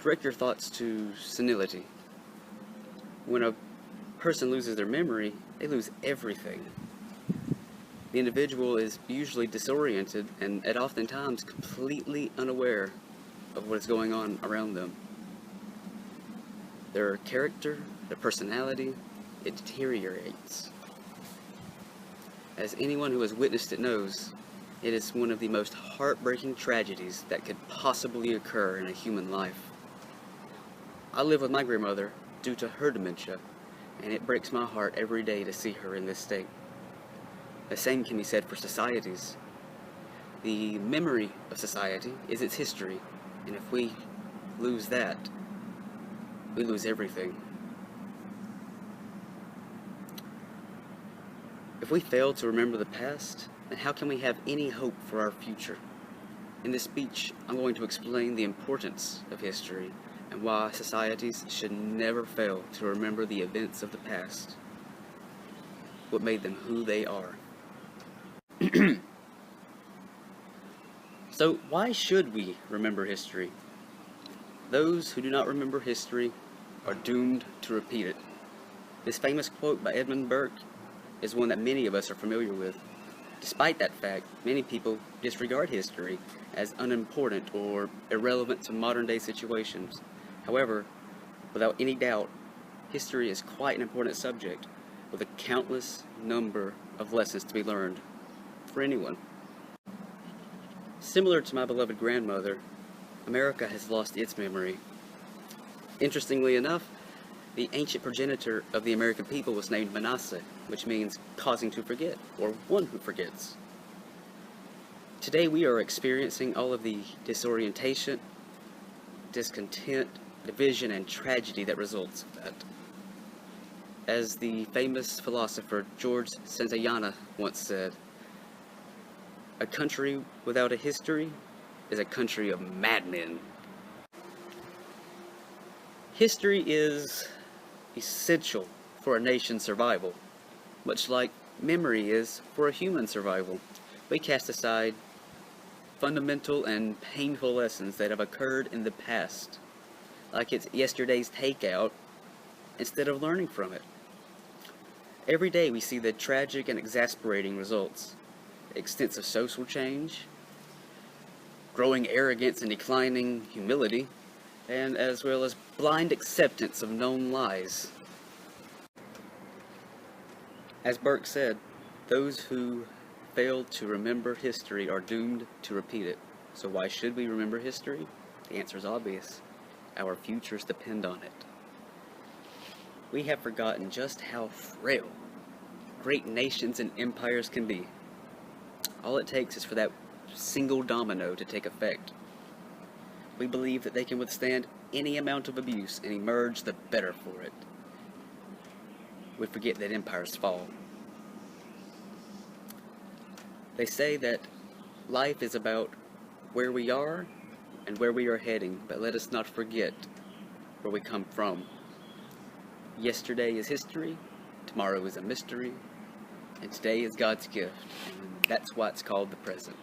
Direct your thoughts to senility. When a person loses their memory, they lose everything. The individual is usually disoriented and at oftentimes completely unaware of what is going on around them. Their character, their personality, it deteriorates. As anyone who has witnessed it knows, it is one of the most heartbreaking tragedies that could possibly occur in a human life. I live with my grandmother due to her dementia, and it breaks my heart every day to see her in this state. The same can be said for societies. The memory of society is its history, and if we lose that, we lose everything. If we fail to remember the past, then how can we have any hope for our future? In this speech, I'm going to explain the importance of history and why societies should never fail to remember the events of the past, what made them who they are. So, why should we remember history? Those who do not remember history are doomed to repeat it. This famous quote by Edmund Burke is one that many of us are familiar with. Despite that fact, many people disregard history as unimportant or irrelevant to modern-day situations. However, without any doubt, history is quite an important subject with a countless number of lessons to be learned for anyone. Similar to my beloved grandmother, America has lost its memory. Interestingly enough, the ancient progenitor of the American people was named Manasseh, which means causing to forget, or one who forgets. Today we are experiencing all of the disorientation, discontent, division, and tragedy that results of that. As the famous philosopher George Santayana once said, "A country without a history is a country of madmen." History is essential for a nation's survival, much like memory is for a human survival. We cast aside fundamental and painful lessons that have occurred in the past, like it's yesterday's takeout, instead of learning from it. Every day we see the tragic and exasperating results: extensive social change, growing arrogance and declining humility, and as well as blind acceptance of known lies. As Burke said, those who fail to remember history are doomed to repeat it. So why should we remember history? The answer is obvious. Our futures depend on it. We have forgotten just how frail great nations and empires can be. All it takes is for that single domino to take effect. We believe that they can withstand any amount of abuse and emerge the better for it. We forget that empires fall. They say that life is about where we are and where we are heading, but let us not forget where we come from. Yesterday is history, tomorrow is a mystery, and today is God's gift, and that's why it's called the present.